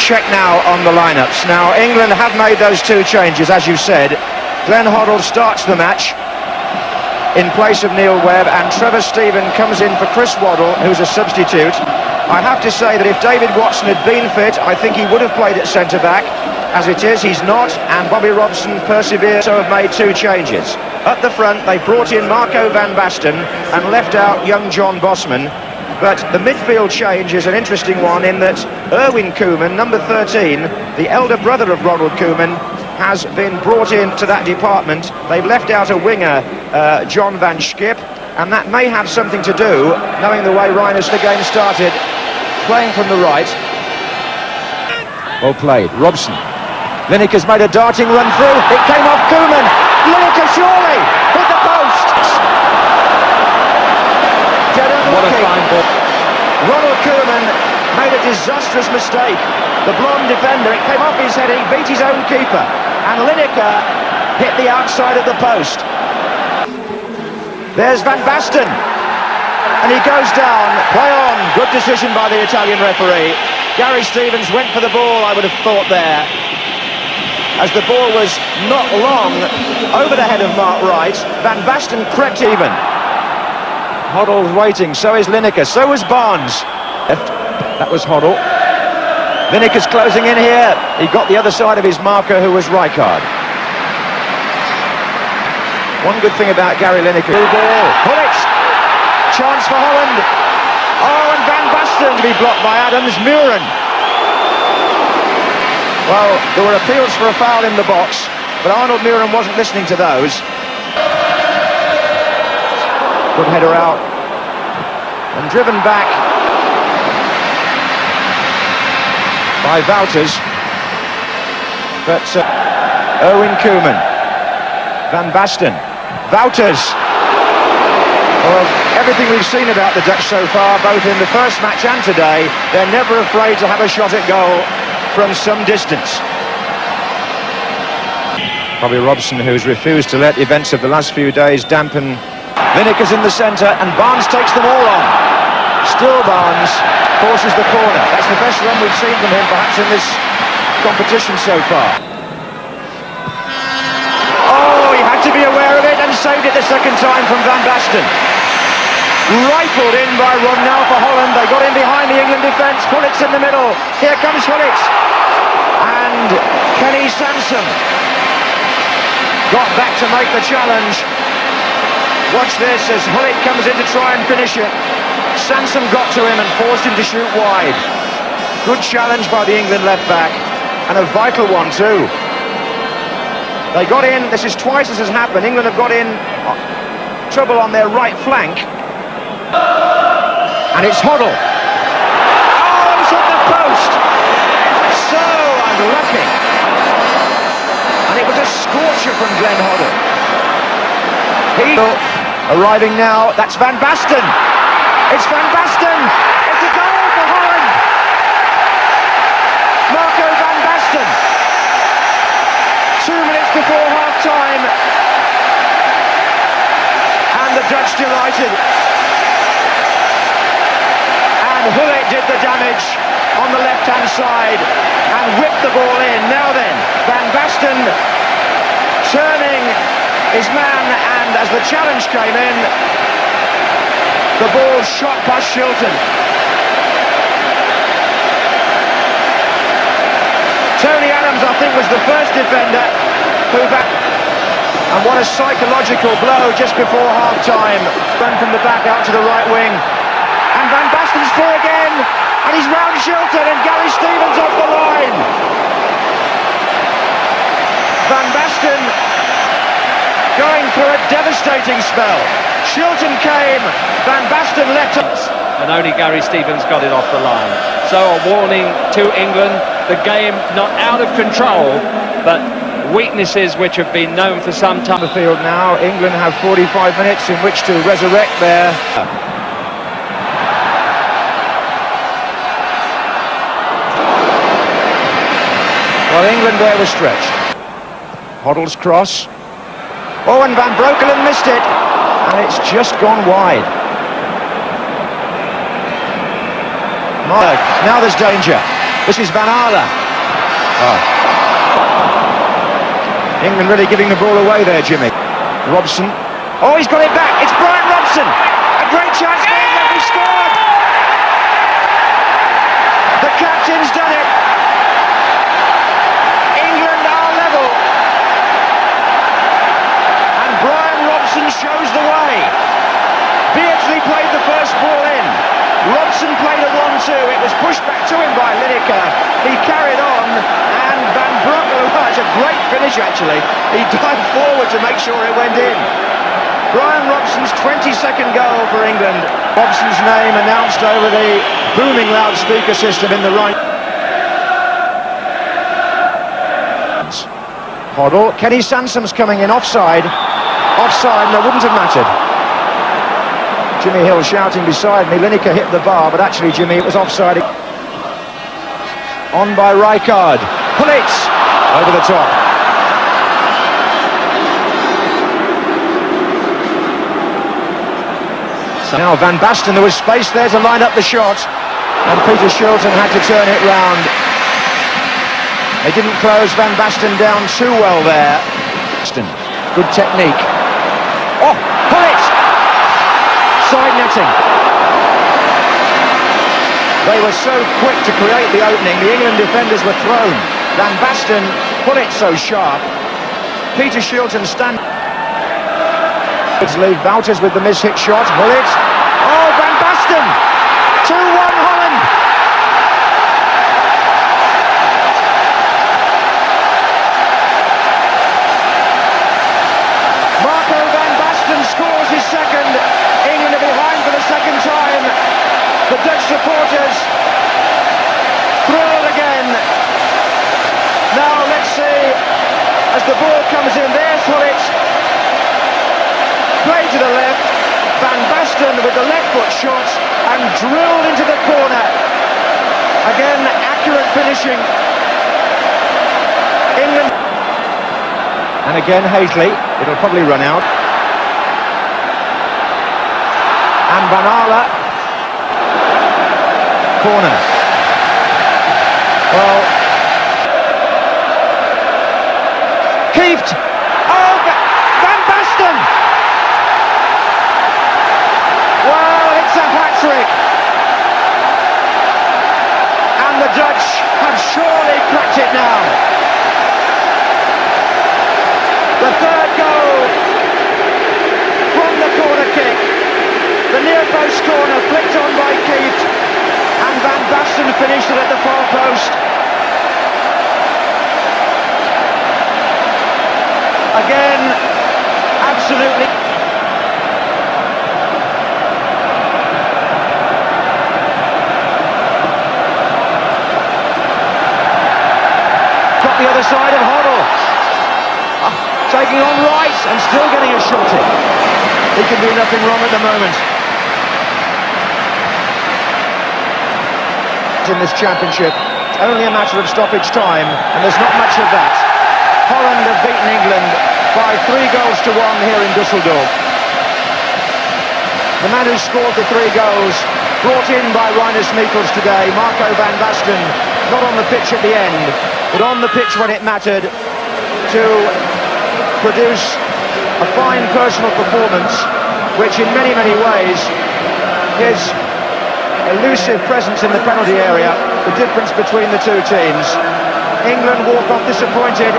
check now on the lineups. Now, England have made those two changes, as you said. Glenn Hoddle starts the match in place of Neil Webb, and Trevor Steven comes in for Chris Waddle, who's a substitute. I have to say that if David Watson had been fit, I think he would have played at centre-back. As it is, he's not, and Bobby Robson perseveres, so have made two changes. Up the front, they brought in Marco van Basten and left out young John Bosman. But the midfield change is an interesting one in that Erwin Koeman, number 13, the elder brother of Ronald Koeman, has been brought into that department. They've left out a winger, John van Schip, and that may have something to do, knowing the way Reiners the game started, playing from the right. Well played, Robson. Lineker's made a darting run through, it came off Koeman. Lineker surely hit the post. What a fine ball. Ronald Koeman made a disastrous mistake. The blonde defender, it came off his head, he beat his own keeper, and Lineker hit the outside of the post. There's Van Basten, and he goes down. Play on. Good decision by the Italian referee. Gary Stevens went for the ball, I would have thought there, as the ball was not long over the head of Mark Wright. Van Basten crept even. Hoddle's waiting, so is Lineker, so was Barnes. That was Hoddle. Lineker's closing in here. He got the other side of his marker, who was Rijkaard. One good thing about Gary Lineker. Blue ball. Gullit. Chance for Holland. Oh, and Van Basten to be blocked by Adams. Muren. Well, there were appeals for a foul in the box, but Arnold Muren wasn't listening to those. Good header out. And driven back by Wouters. But Erwin Koeman. Van Basten. Wouters. Well, everything we've seen about the Dutch so far, both in the first match and today, they're never afraid to have a shot at goal from some distance. Bobby Robson, who's refused to let events of the last few days dampen. Lineker's in the centre, and Barnes takes them all on. Still Barnes forces the corner. That's the best run we've seen from him, perhaps, in this competition so far. Oh, he had to be aware of it and saved it the second time from Van Basten. Rifled in by Romnell for Holland. They got in behind the England defence. Gullit's in the middle. Here comes Gullit. And Kenny Sansom got back to make the challenge. Watch this as Gullit comes in to try and finish it. Sansom got to him and forced him to shoot wide. Good challenge by the England left back, and a vital one too. They got in, this is twice this has happened. England have got in trouble on their right flank. And it's Hoddle. Oh, it's hit the post. So unlucky. And it was a scorcher from Glenn Hoddle. He arriving now, that's Van Basten. It's Van Basten. It's a goal for Holland. Marco van Basten. 2 minutes before half-time. And the Dutch delighted. And Gullit did the damage on the left-hand side and whipped the ball in. Now then, Van Basten turning his man, and as the challenge came in, the ball shot past Shilton. Tony Adams, I think, was the first defender who back. And what a psychological blow just before half-time. Run from the back out to the right wing. And Van Basten's through again. And he's round Shilton, and Gary Stevens off the line. Van Basten going through a devastating spell. Shilton came, Van Basten left us. And only Gary Stevens got it off the line. So a warning to England, the game not out of control, but weaknesses which have been known for some time. The field now, England have 45 minutes in which to resurrect their... Well, England there was stretched. Hoddle's cross. Oh, and Van Breukelen missed it. And it's just gone wide. Now there's danger. This is Van Aarle. England really giving the ball away there, Jimmy. Robson. Oh, he's got it back. It's Brian Robson. A great chance for England. He scored. The captain's done it. England are level. And Brian Robson shows the way. Beardsley played the first ball in. Robson played a 1-2. It was pushed back to him by Lineker. He carried on, and Van Breukelen, it's a great finish actually. He dived forward to make sure it went in. Brian Robson's 22nd goal for England. Robson's name announced over the booming loudspeaker system in the right. Hoddle. Kenny Sansom's coming in offside. Offside, and it wouldn't have mattered. Jimmy Hill shouting beside me, Lineker hit the bar, but actually, Jimmy, it was offside. On by Rijkaard. Gullit over the top. So now Van Basten, there was space there to line up the shot, and Peter Shilton had to turn it round. They didn't close Van Basten down too well there. Good technique. Oh, Gullit! Side netting. They were so quick to create the opening, the England defenders were thrown. Van Basten put it so sharp. Peter Shilton stand. Leave Wouters with the miss-hit shot. Gullit. Oh, Van Basten! 2-1 Holland! Marco Van Basten scores his second. England are behind for the second time. The Dutch supporters thrilled again. Now let's see, as the ball comes in, there's Gullit. Play to the left. Van Basten with the left foot shot and drilled into the corner. Again, accurate finishing. England. And again, Hazley. It'll probably run out. And Van Aarle. Corner. Well, Kieft. Oh, Van Basten. Well, it's a hat-trick. And the Dutch have surely cracked it now. The third goal from the corner kick. The near post corner flicked on by Kieft, and Van Basten finished it at the far post. Again, absolutely. Got the other side of Hoddle. Taking on Rice and still getting a shot in. He can do nothing wrong at the moment. In this championship, it's only a matter of stoppage time, and there's not much of that. Holland have beaten England by 3-1 here in Dusseldorf. The man who scored the 3 goals, brought in by Rinus Michels today, Marco Van Basten, not on the pitch at the end, but on the pitch when it mattered, to produce a fine personal performance, which in many, many ways is elusive presence in the penalty area, the difference between the two teams. England walk off disappointed.